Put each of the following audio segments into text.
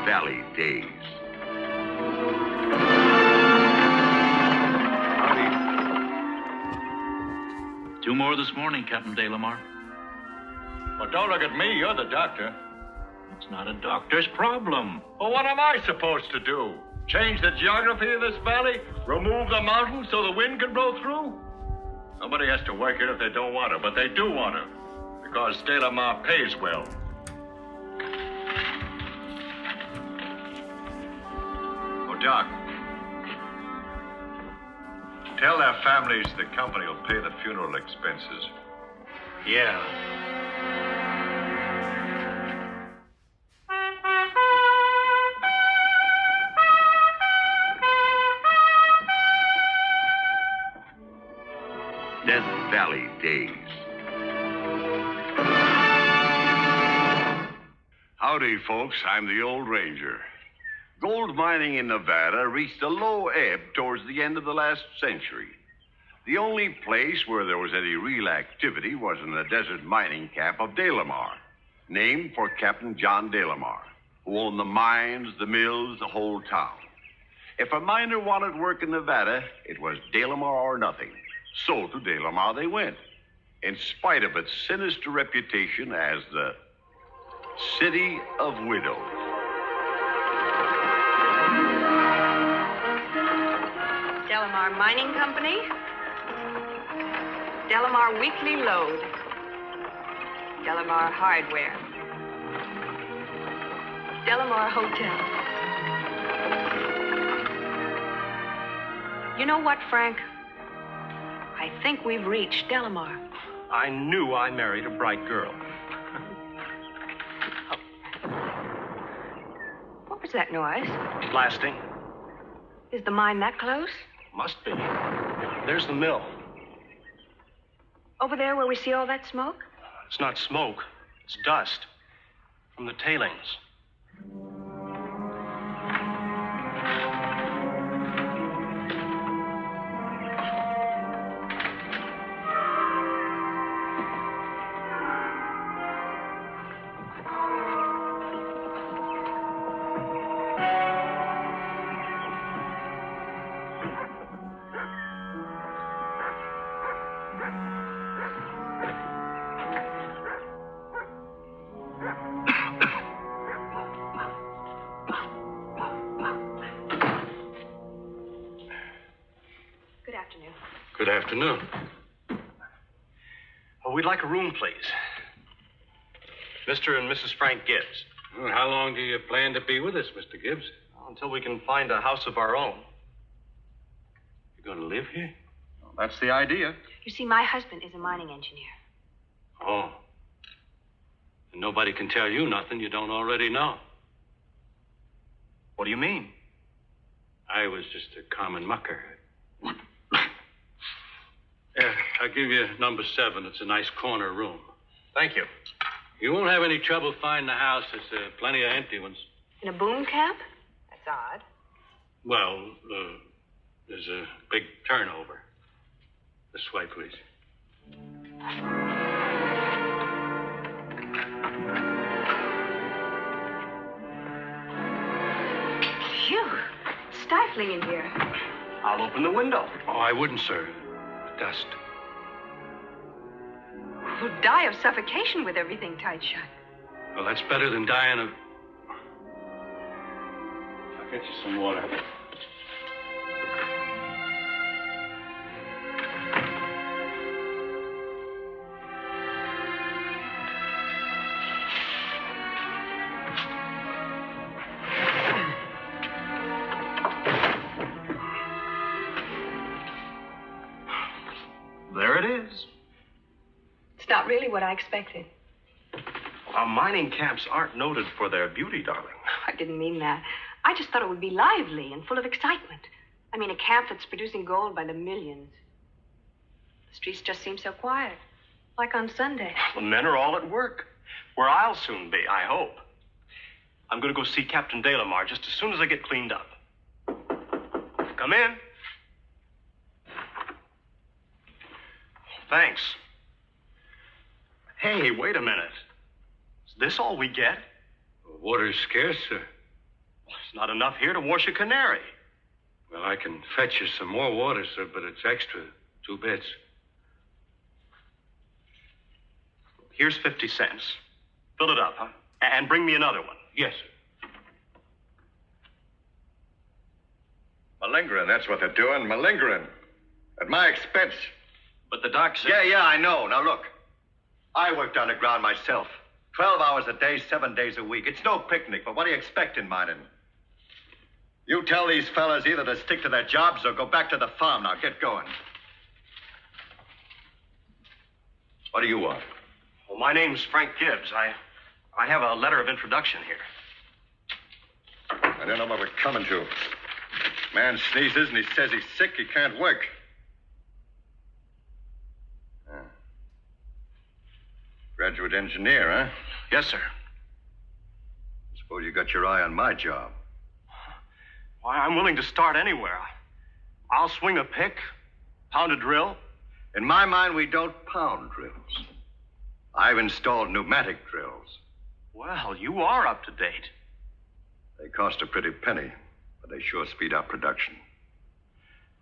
Valley days. Howdy. 2 more this morning, Captain De Lamar. Well, don't look at me. You're the doctor. It's not a doctor's problem. Well, what am I supposed to do? Change the geography of this valley? Remove the mountains so the wind can blow through? Nobody has to work it if they don't want to, but they do want to. Because De Lamar pays well. Oh, Doc. Tell their families the company will pay the funeral expenses. Yeah. Death Valley days. Howdy, folks. I'm the old ranger. Gold mining in Nevada reached a low ebb towards the end of the last century. The only place where there was any real activity was in the desert mining camp of De Lamar, named for Captain John De Lamar, who owned the mines, the mills, the whole town. If a miner wanted work in Nevada, it was De Lamar or nothing. So to De Lamar they went, in spite of its sinister reputation as the City of Widows. De Lamar Mining Company. De Lamar Weekly Load. De Lamar Hardware. De Lamar Hotel. You know what, Frank? I think we've reached De Lamar. I knew I married a bright girl. What was that noise? Blasting. Is the mine that close? Must be. There's the mill. Over there where we see all that smoke? It's not smoke. It's dust. From the tailings. Good afternoon. Oh, we'd like a room, please. Mr. and Mrs. Frank Gibbs. Well, how long do you plan to be with us, Mr. Gibbs? Until we can find a house of our own. You're going to live here? Well, that's the idea. You see, my husband is a mining engineer. Oh. And nobody can tell you nothing you don't already know. What do you mean? I was just a common mucker. I'll give you number 7. It's a nice corner room. Thank you. You won't have any trouble finding a house. There's plenty of empty ones. In a boom camp? That's odd. Well, there's a big turnover. This way, please. Phew. It's stifling in here. I'll open the window. Oh, I wouldn't, sir. Dust. We'll die of suffocation with everything tight shut. Well, that's better than dying of... I'll get you some water. There it is. It's not really what I expected. Our mining camps aren't noted for their beauty, darling. I didn't mean that. I just thought it would be lively and full of excitement. I mean, a camp that's producing gold by the millions. The streets just seem so quiet, like on Sunday. The men are all at work, where I'll soon be, I hope. I'm going to go see Captain De Lamar just as soon as I get cleaned up. Come in. Thanks. Hey, wait a minute. Is this all we get? Water's scarce, sir. There's not enough here to wash a canary. Well, I can fetch you some more water, sir, but it's extra. 2 bits. Here's 50 cents. Fill it up, huh? And bring me another one. Yes, sir. Malingering, that's what they're doing. Malingering. At my expense. But the doc said... Yeah, I know. Now, look. I worked underground myself. 12 hours a day, 7 days a week. It's no picnic, but what do you expect in mining? You tell these fellas either to stick to their jobs or go back to the farm. Now, get going. What do you want? Well, my name's Frank Gibbs. I have a letter of introduction here. I don't know what we're coming to. Man sneezes and he says he's sick. He can't work. Graduate engineer, huh? Yes, sir. Suppose you got your eye on my job. Why, I'm willing to start anywhere. I'll swing a pick, pound a drill. In my mind, we don't pound drills. I've installed pneumatic drills. Well, you are up to date. They cost a pretty penny, but they sure speed up production.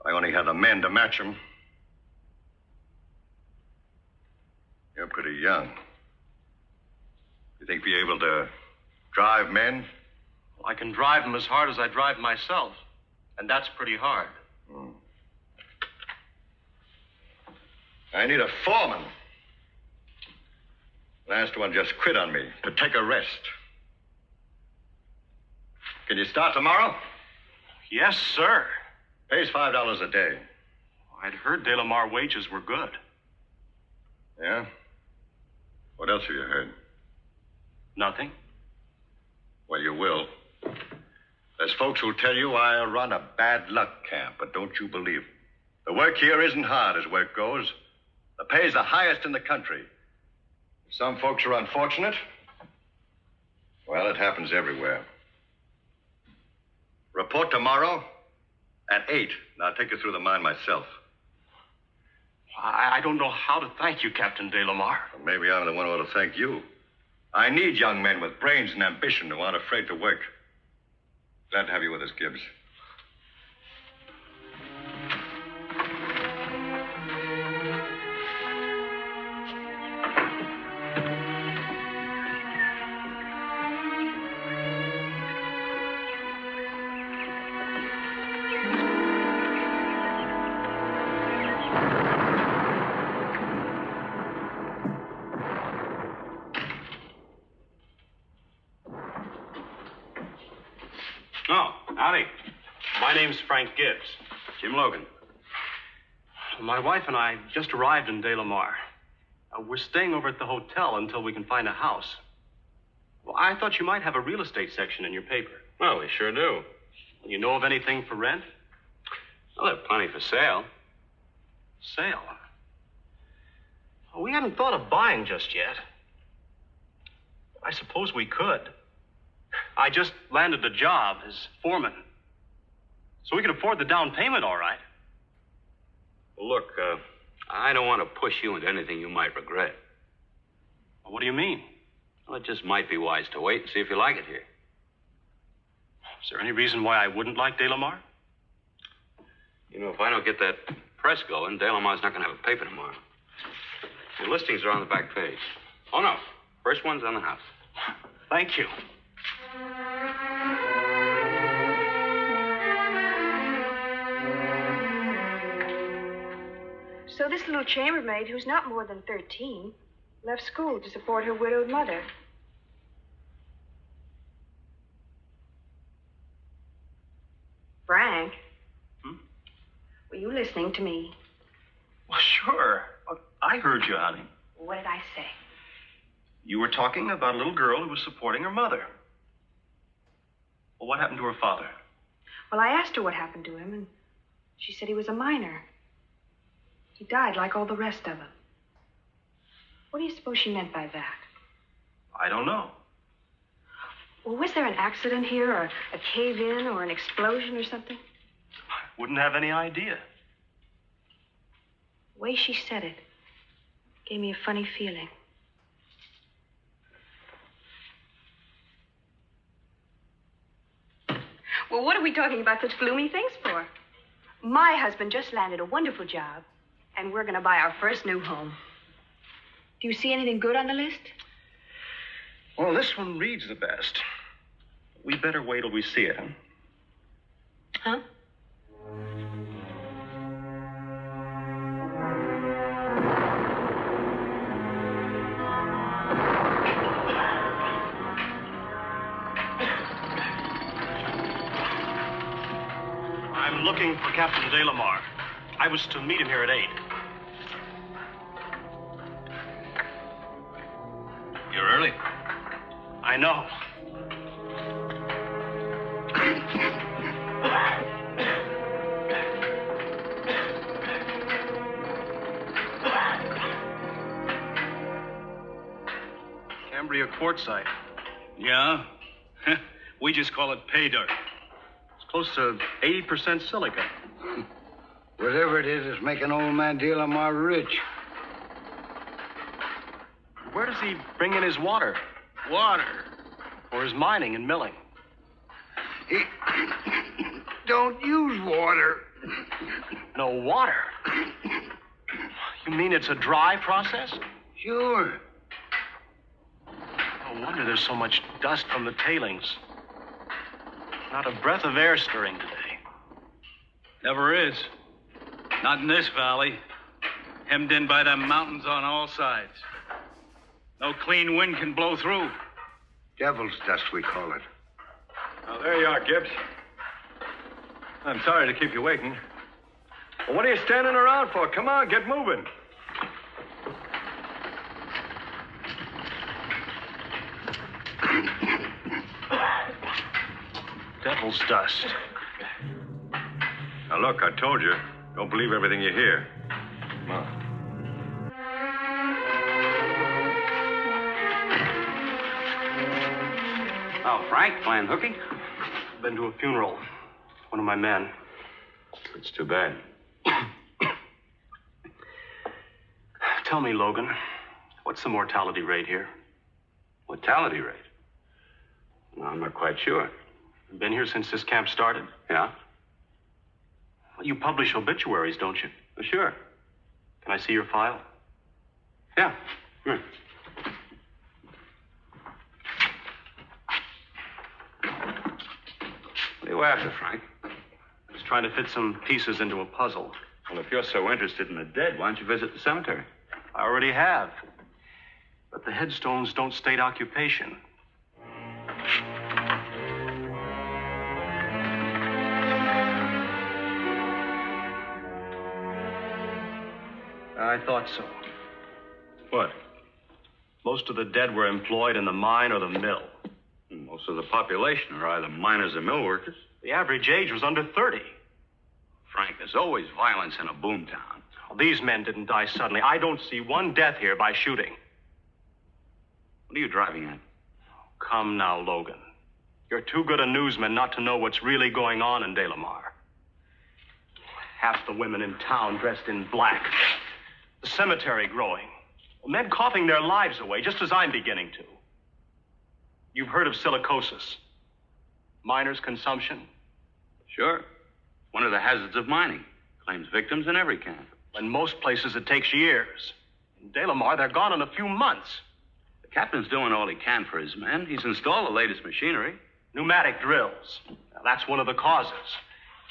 I only had the men to match them. You're pretty young. You think you'll be able to drive men? Well, I can drive them as hard as I drive myself, and that's pretty hard. I need a foreman. Last one just quit on me to take a rest. Can you start tomorrow? Yes, sir. Pays $5 a day. I'd heard De La Mare wages were good. Yeah? What else have you heard? Nothing. Well, you will. There's folks who'll tell you I run a bad luck camp, but don't you believe them. The work here isn't hard as work goes. The pay's the highest in the country. Some folks are unfortunate. Well, it happens everywhere. Report tomorrow at 8, and I'll take you through the mine myself. I don't know how to thank you, Captain De La Mare. Well, maybe I'm the one who ought to thank you. I need young men with brains and ambition who aren't afraid to work. Glad to have you with us, Gibbs. Oh, howdy. My name's Frank Gibbs. Jim Logan. My wife and I just arrived in De La Mare. We're staying over at the hotel until we can find a house. Well, I thought you might have a real estate section in your paper. Well, we sure do. You know of anything for rent? Well, there's plenty for sale. Sale? We haven't thought of buying just yet. I suppose we could. I just landed a job as foreman. So we can afford the down payment, all right. Well, look, I don't want to push you into anything you might regret. Well, what do you mean? Well, it just might be wise to wait and see if you like it here. Is there any reason why I wouldn't like De La Mare? You know, if I don't get that press going, De La Mare's not going to have a paper tomorrow. Your listings are on the back page. Oh, no. First one's on the house. Thank you. So this little chambermaid, who's not more than 13, left school to support her widowed mother. Frank? Were you listening to me? Well, sure. I heard you, honey. What did I say? You were talking about a little girl who was supporting her mother. Well, what happened to her father? Well, I asked her what happened to him, and she said he was a miner. He died like all the rest of them. What do you suppose she meant by that? I don't know. Well, was there an accident here, or a cave-in, or an explosion or something? I wouldn't have any idea. The way she said it gave me a funny feeling. Well, what are we talking about such gloomy things for? My husband just landed a wonderful job, and we're going to buy our first new home. Do you see anything good on the list? Well, this one reads the best. We better wait till we see it, huh? Huh? I'm looking for Captain DeLamar. I was to meet him here at 8. You're early. I know. Cambria quartzite. Yeah? We just call it pay dirt. It's close to 80% silica. Whatever it is, it's making old man DeLamar rich. Where does he bring in his water? Water. For his mining and milling? He don't use water. No water? You mean it's a dry process? Sure. No wonder there's so much dust from the tailings. Not a breath of air stirring today. Never is. Not in this valley. Hemmed in by them mountains on all sides. No clean wind can blow through. Devil's dust, we call it. Now, there you are, Gibbs. I'm sorry to keep you waiting. Well, what are you standing around for? Come on, get moving. Devil's dust. Now, look, I told you. Don't believe everything you hear. Come on. Oh, Frank, playing hooky? Been to a funeral. One of my men. It's too bad. Tell me, Logan, what's the mortality rate here? Mortality rate? No, I'm not quite sure. You've been here since this camp started? Yeah? Well, you publish obituaries, don't you? Well, sure. Can I see your file? Yeah. Sure. What are you after, Frank? Just trying to fit some pieces into a puzzle. Well, if you're so interested in the dead, why don't you visit the cemetery? I already have. But the headstones don't state occupation. I thought so. What? Most of the dead were employed in the mine or the mill. Most of the population are either miners or mill workers. The average age was under 30. Frank, there's always violence in a boomtown. Well, these men didn't die suddenly. I don't see one death here by shooting. What are you driving at? Come now, Logan. You're too good a newsman not to know what's really going on in DeLamar. Half the women in town dressed in black. The cemetery growing. Men coughing their lives away, just as I'm beginning to. You've heard of silicosis. Miners' consumption. Sure. One of the hazards of mining. Claims victims in every camp. In most places, it takes years. In DeLamar, they're gone in a few months. The captain's doing all he can for his men. He's installed the latest machinery. Pneumatic drills. Now, that's one of the causes.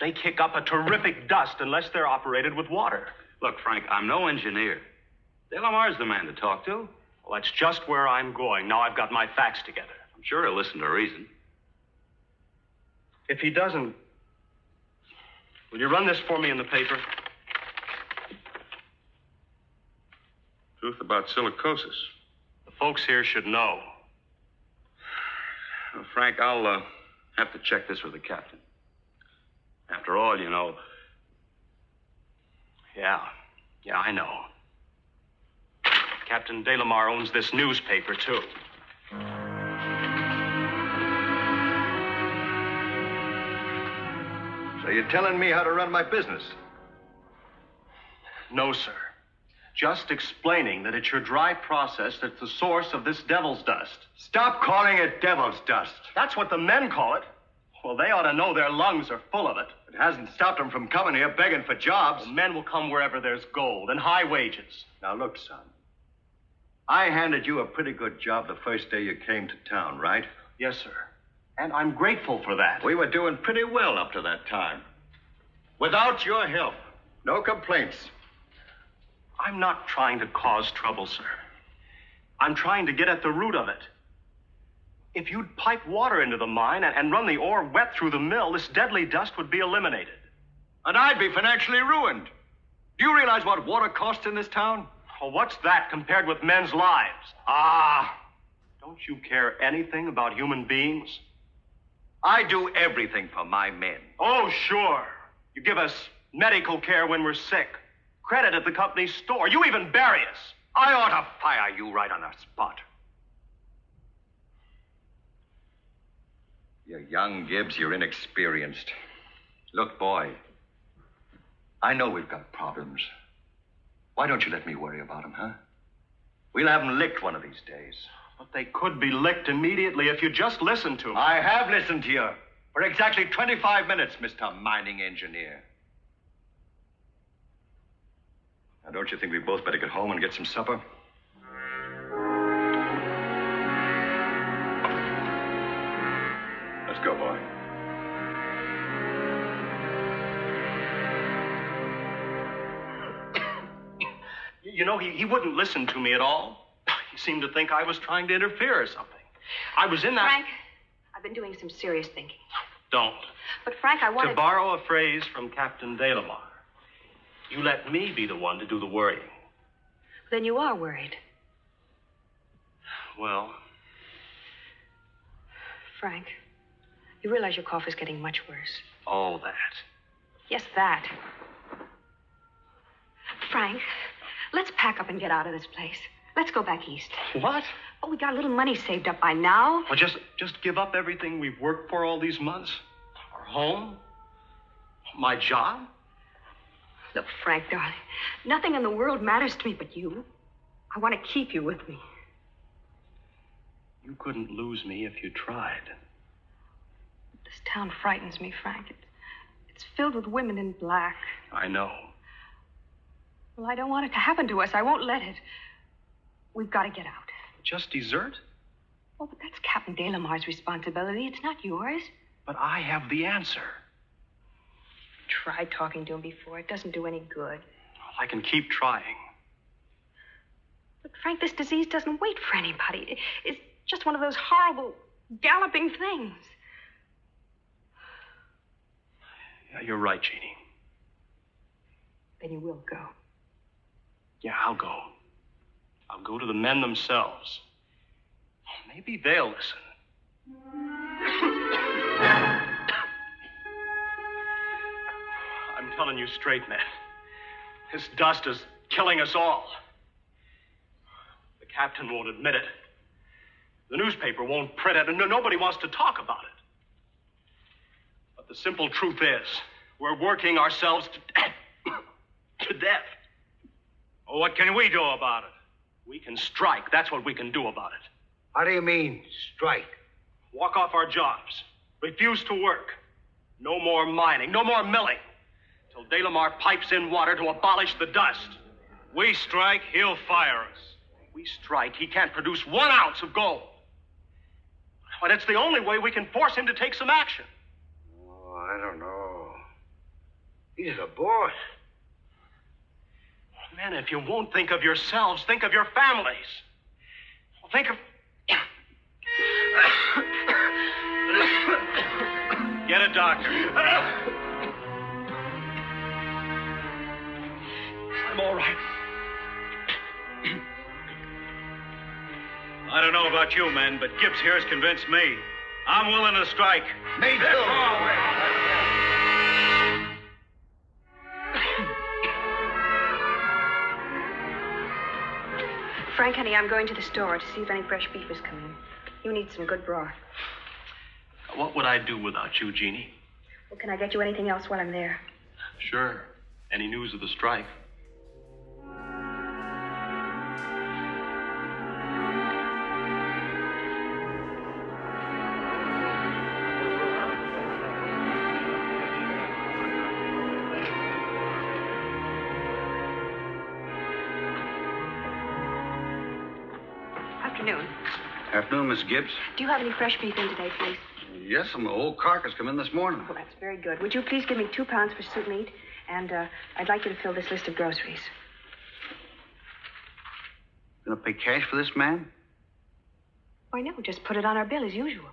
They kick up a terrific dust unless they're operated with water. Look, Frank, I'm no engineer. DeLamar's the man to talk to. Well, that's just where I'm going. Now I've got my facts together. I'm sure he'll listen to reason. If he doesn't, will you run this for me in the paper? Truth about silicosis. The folks here should know. Well, Frank, I'll have to check this with the captain. After all, you know. Yeah, I know. Captain DeLamar owns this newspaper, too. So you're telling me how to run my business? No, sir. Just explaining that it's your dry process that's the source of this devil's dust. Stop calling it devil's dust. That's what the men call it. Well, they ought to know their lungs are full of it. It hasn't stopped them from coming here begging for jobs. Well, men will come wherever there's gold and high wages. Now, look, son. I handed you a pretty good job the first day you came to town, right? Yes, sir. And I'm grateful for that. We were doing pretty well up to that time. Without your help. No complaints. I'm not trying to cause trouble, sir. I'm trying to get at the root of it. If you'd pipe water into the mine and run the ore wet through the mill, this deadly dust would be eliminated. And I'd be financially ruined. Do you realize what water costs in this town? Well, what's that compared with men's lives? Ah, don't you care anything about human beings? I do everything for my men. Oh, sure. You give us medical care when we're sick, credit at the company's store. You even bury us. I ought to fire you right on the spot. You're young, Gibbs. You're inexperienced. Look, boy, I know we've got problems. Why don't you let me worry about them, huh? We'll have them licked one of these days. But they could be licked immediately if you just listened to me. I have listened to you for exactly 25 minutes, Mr. Mining Engineer. Now, don't you think we both better get home and get some supper? Let's go, boy. You know, he wouldn't listen to me at all. He seemed to think I was trying to interfere or something. I was in that... Frank, I've been doing some serious thinking. Don't. But, Frank, I wanted... To borrow a phrase from Captain Delamar, you let me be the one to do the worrying. Then you are worried. Well... Frank, you realize your cough is getting much worse. Oh, that. Yes, that. Frank, let's pack up and get out of this place. Let's go back east. What? Oh, we got a little money saved up by now. Well, just give up everything we've worked for all these months? Our home? My job? Look, Frank, darling, nothing in the world matters to me but you. I want to keep you with me. You couldn't lose me if you tried. This town frightens me, Frank. It's filled with women in black. I know. Well, I don't want it to happen to us. I won't let it. We've got to get out. Just desert? Oh, but that's Captain Delamar's responsibility. It's not yours. But I have the answer. Tried talking to him before. It doesn't do any good. Well, I can keep trying. But, Frank, this disease doesn't wait for anybody. It's just one of those horrible, galloping things. Yeah, you're right, Jeannie. Then you will go. Yeah, I'll go. I'll go to the men themselves. Maybe they'll listen. I'm telling you straight, man. This dust is killing us all. The captain won't admit it. The newspaper won't print it, and nobody wants to talk about it. But the simple truth is, we're working ourselves to death. Well, what can we do about it? We can strike. That's what we can do about it. How do you mean, strike? Walk off our jobs. Refuse to work. No more mining. No more milling. Till Delamar pipes in water to abolish the dust. We strike, he'll fire us. We strike, he can't produce 1 ounce of gold. But it's the only way we can force him to take some action. Oh, I don't know. He's the boss. Man, if you won't think of yourselves, think of your families. Think of... Get a doctor. I'm all right. I don't know about you, men, but Gibbs here has convinced me. I'm willing to strike. Me too. Frank, honey, I'm going to the store to see if any fresh beef has come in. You need some good broth. What would I do without you, Jeannie? Well, can I get you anything else while I'm there? Sure. Any news of the strike? afternoon. Afternoon, Miss Gibbs. Do you have any fresh beef in today, please? Yes, some old carcass come in this morning. Well, that's very good. Would you please give me 2 pounds for soup meat? And I'd like you to fill this list of groceries. Gonna pay cash for this, ma'am? Why, no, just put it on our bill as usual.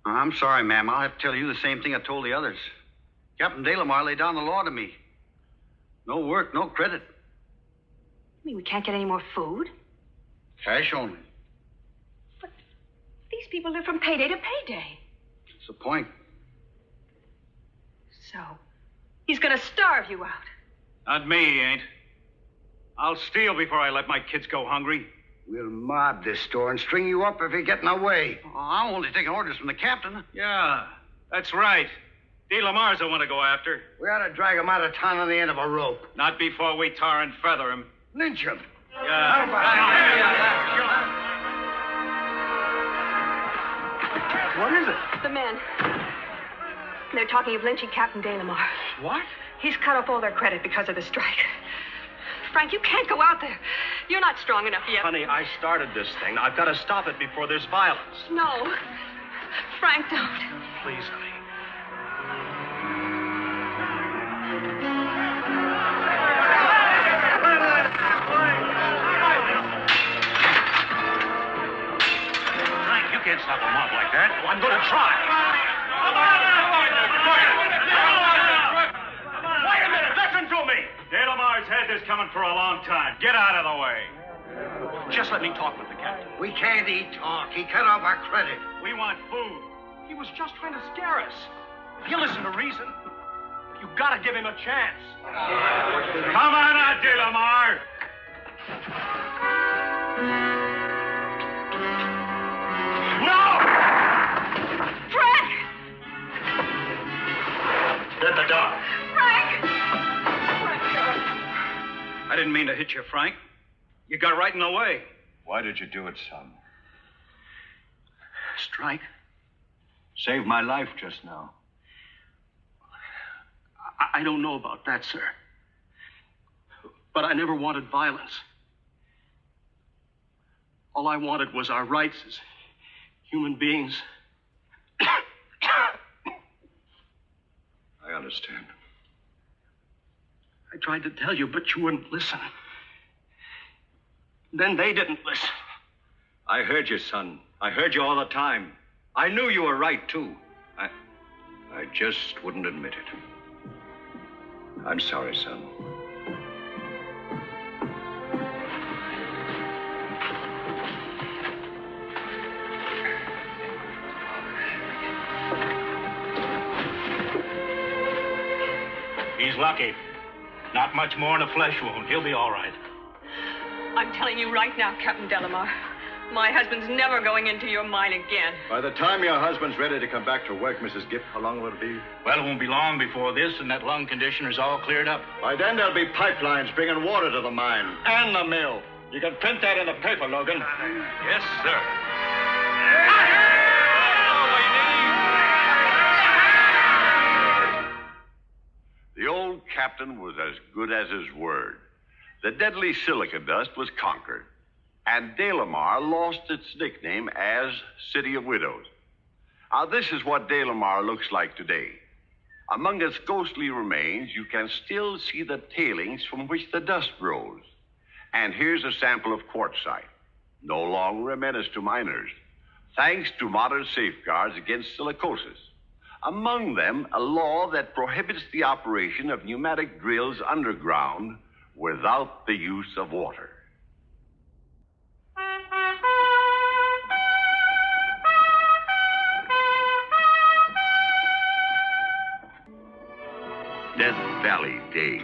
I'm sorry, ma'am. I'll have to tell you the same thing I told the others. Captain Delamar laid down the law to me. No work, no credit. You mean we can't get any more food? Cash only. But these people live from payday to payday. That's the point. So, he's gonna starve you out. Not me, he ain't. I'll steal before I let my kids go hungry. We'll mob this store and string you up if you get in our way. Oh, I'm only taking orders from the captain. Yeah, that's right. De Lamar's the one to go after. We ought to drag him out of town on the end of a rope. Not before we tar and feather him. Lynch him. Yeah. What is it? The men. They're talking of lynching Captain Delamar. What? He's cut off all their credit because of the strike. Frank, you can't go out there. You're not strong enough yet. Honey, I started this thing. I've got to stop it before there's violence. No. Frank, don't. Please, honey. Frank, you can't stop a mob like that. Well, I'm going to try. Wait a minute, listen to me. Delamar's had this coming for a long time. Get out of the way. Just let me talk with the captain. We can't eat talk. He cut off our credit. We want food. He was just trying to scare us. If you listen to reason, you got to give him a chance. Come on out, Delamar. No! Frank! Get the dog. Frank! I didn't mean to hit you, Frank. You got right in the way. Why did you do it, son? Strike? Saved my life just now. I don't know about that, sir. But I never wanted violence. All I wanted was our rights as human beings. I understand. I tried to tell you, but you wouldn't listen. Then they didn't listen. I heard you, son. I heard you all the time. I knew you were right, too. I just wouldn't admit it. I'm sorry, son. He's lucky. Not much more than a flesh wound. He'll be all right. I'm telling you right now, Captain Delamar, my husband's never going into your mine again. By the time your husband's ready to come back to work, Mrs. Gibb, how long will it be? Well, it won't be long before this and that lung conditioner's all cleared up. By then, there'll be pipelines bringing water to the mine and the mill. You can print that in the paper, Logan. Yes, sir. The old captain was as good as his word. The deadly silica dust was conquered, and Delamar lost its nickname as City of Widows. Now, this is what Delamar looks like today. Among its ghostly remains, you can still see the tailings from which the dust rose. And here's a sample of quartzite, no longer a menace to miners, thanks to modern safeguards against silicosis. Among them, a law that prohibits the operation of pneumatic drills underground without the use of water. Death Valley Days.